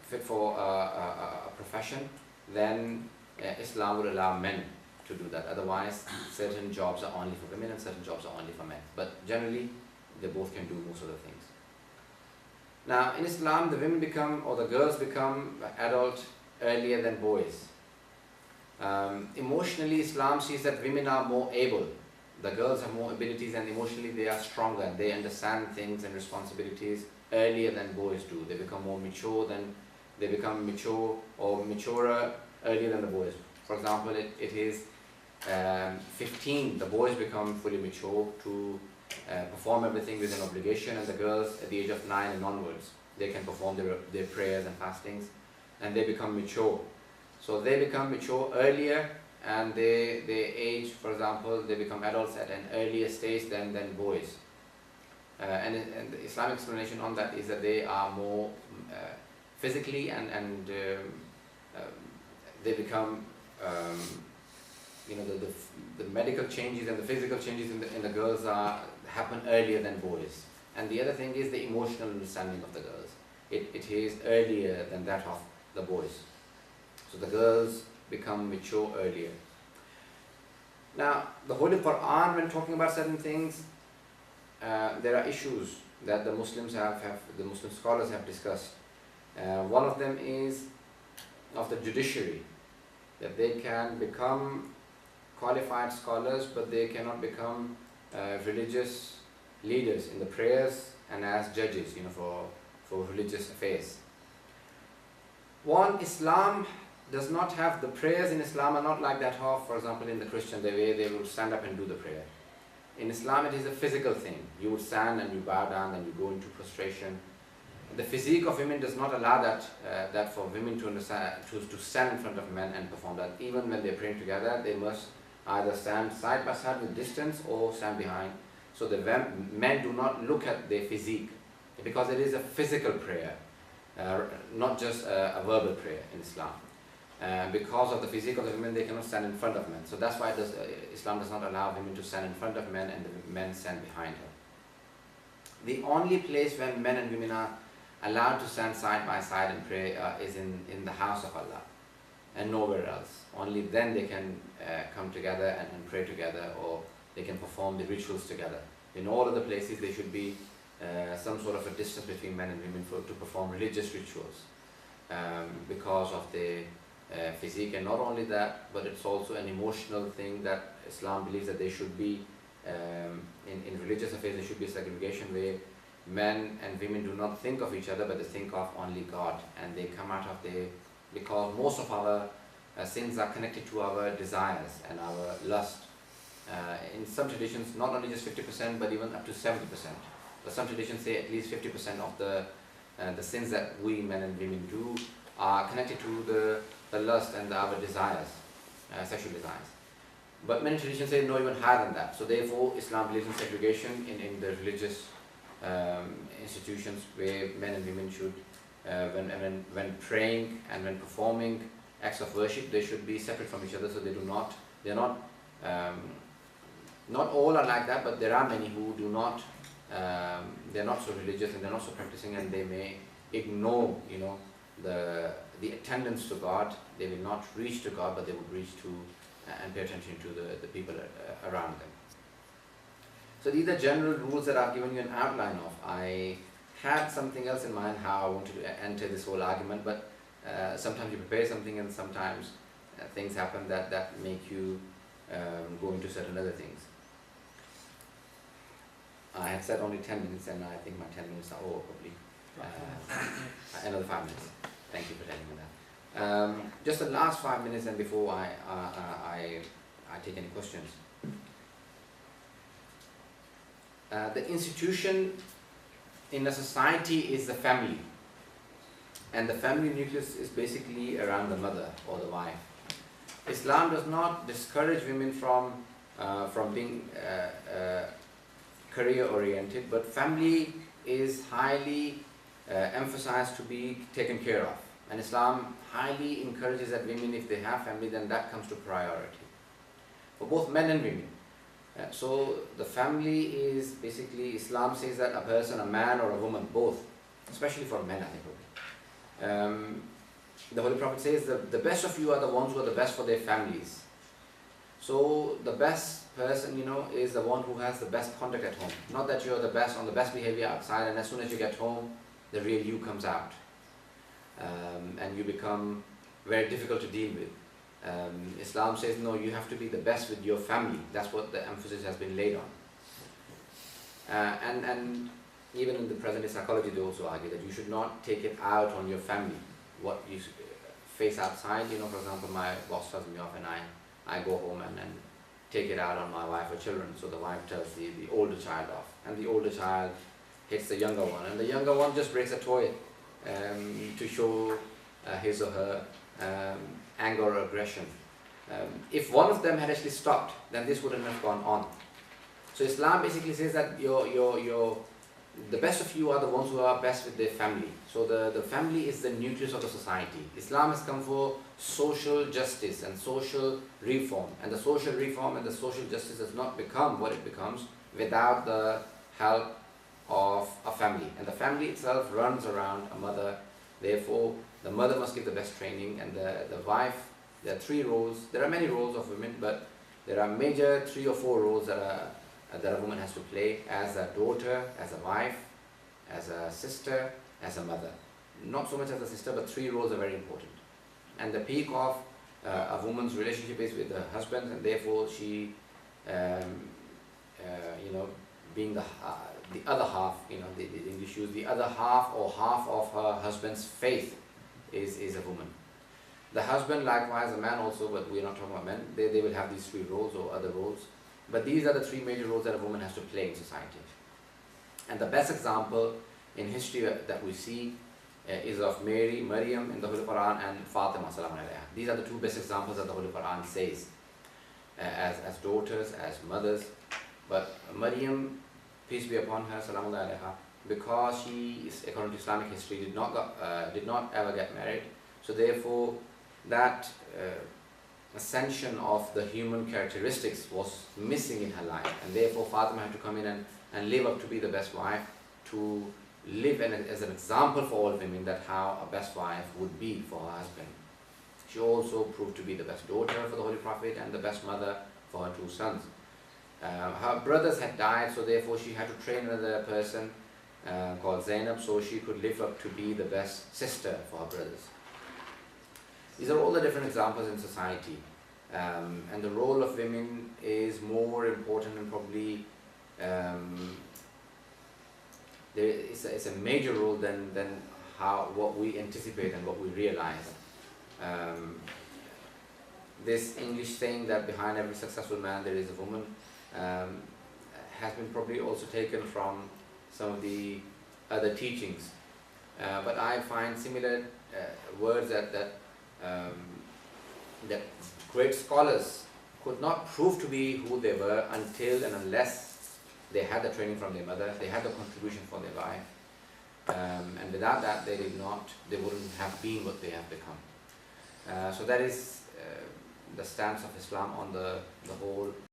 fit for a profession, then Islam would allow men to do that. Otherwise, certain jobs are only for women and certain jobs are only for men. But generally, they both can do most of the things. Now, in Islam, the women become, or the girls become adult earlier than boys. Emotionally, Islam sees that women are more able. The girls have more abilities and emotionally they are stronger. They understand things and responsibilities earlier than boys do. They become more mature or maturer earlier than the boys. For example, it is 15, the boys become fully mature to perform everything with an obligation, and the girls at the age of 9 and onwards, they can perform their prayers and fastings, and they become mature. So they become mature earlier, and they age, for example, they become adults at an earlier stage than boys. And the Islamic explanation on that is that they are more physically and they become the medical changes and the physical changes in the girls happen earlier than boys. And the other thing is the emotional understanding of the girls. It is earlier than that of the boys. So the girls become mature earlier. Now, the Holy Quran, when talking about certain things, there are issues that the Muslims the Muslim scholars have discussed. One of them is of the judiciary, that they can become qualified scholars, but they cannot become religious leaders in the prayers and as judges, for religious affairs. One, Islam does not have, the prayers in Islam are not like that of, for example, in the Christian, the way they will stand up and do the prayer. In Islam, it is a physical thing. You would stand and you bow down and you go into prostration. The physique of women does not allow that for women to stand in front of men and perform that. Even when they're praying together, they must either stand side by side with distance or stand behind. So the men do not look at their physique, because it is a physical prayer, not just a verbal prayer in Islam. Because of the physique of the women, they cannot stand in front of men. So that's why Islam does not allow women to stand in front of men and the men stand behind her. The only place where men and women are allowed to stand side by side and pray is in the house of Allah, and nowhere else. Only then they can come together and pray together, or they can perform the rituals together. In all other places, there should be some sort of a distance between men and women to perform religious rituals, because of the physique. And not only that, but it's also an emotional thing that Islam believes that there should be, in religious affairs, there should be a segregation where men and women do not think of each other, but they think of only God, and they come out of because most of our sins are connected to our desires and our lust. In some traditions, not only just 50%, but even up to 70%. But some traditions say at least 50% of the sins that we men and women do are connected to the lust and our desires, sexual desires. But many traditions say no, even higher than that. So therefore, Islam believes in segregation in the religious institutions, where men and women should, when praying and when performing acts of worship, they should be separate from each other. So they're not all are like that, but there are many who do not, they're not so religious and they're not so practicing, and they may ignore, the attendance to God. They will not reach to God, but they would reach to and pay attention to the people around them. So these are general rules that I've given you an outline of. I had something else in mind how I wanted to enter this whole argument, but sometimes you prepare something and sometimes things happen that make you go into certain other things. I had said only 10 minutes, and I think my 10 minutes are over probably. Another 5 minutes. Thank you for telling me that. Just the last 5 minutes, and before I take any questions. The institution in a society is the family, and the family nucleus is basically around the mother or the wife. Islam does not discourage women from being career oriented, but family is highly emphasized to be taken care of, and Islam highly encourages that women, if they have family, then that comes to priority for both men and women. So the family is basically, Islam says that a person, a man or a woman, both, especially for men, I think, The Holy Prophet says that the best of you are the ones who are the best for their families. So the best person, is the one who has the best conduct at home. Not that you're the best on the best behavior outside, and as soon as you get home, the real you comes out, and you become very difficult to deal with. Islam says no, you have to be the best with your family. That's what the emphasis has been laid on. And even in the present-day psychology, they also argue that you should not take it out on your family. What you face outside, for example, my boss tells me off and I go home and take it out on my wife or children. So the wife tells the older child off, and the older child hits the younger one, and the younger one just breaks a toy to show his or her anger or aggression. If one of them had actually stopped, then this wouldn't have gone on. So Islam basically says that the best of you are the ones who are best with their family. So the family is the nucleus of the society. Islam has come for social justice and social reform. And the social reform and the social justice does not become what it becomes without the help of a family. And the family itself runs around a mother. Therefore, the mother must give the best training, and the wife. There are 3 roles. There are many roles of women, but there are major 3 or 4 roles that a woman has to play: as a daughter, as a wife, as a sister, as a mother. Not so much as a sister, but 3 roles are very important. And the peak of a woman's relationship is with her husband, and therefore she, being the other half, the English use the other half or half of her husband's faith is a woman. The husband, likewise, a man also, but we are not talking about men. They will have these 3 roles or other roles. But these are the 3 major roles that a woman has to play in society. And the best example in history that we see is of Mary, Maryam in the Holy Quran, and Fatima salam alayha. These are the 2 best examples that the Holy Quran says as daughters, as mothers. But Maryam, peace be upon her, salam alayha, because she, according to Islamic history, did not ever get married. So therefore, that ascension of the human characteristics was missing in her life, and therefore Fatima had to come in and live up to be the best wife, to live as an example for all women that how a best wife would be for her husband. She also proved to be the best daughter for the Holy Prophet and the best mother for her 2 sons. Her brothers had died, so therefore she had to train another person called Zainab, so she could live up to be the best sister for her brothers. These are all the different examples in society, and the role of women is more important, and probably it's a major role than what we anticipate and what we realize. This English saying that behind every successful man there is a woman has been probably also taken from some of the other teachings, but I find similar words that great scholars could not prove to be who they were until and unless they had the training from their mother, they had the contribution from their wife, and without that they wouldn't have been what they have become. So that is the stance of Islam on the whole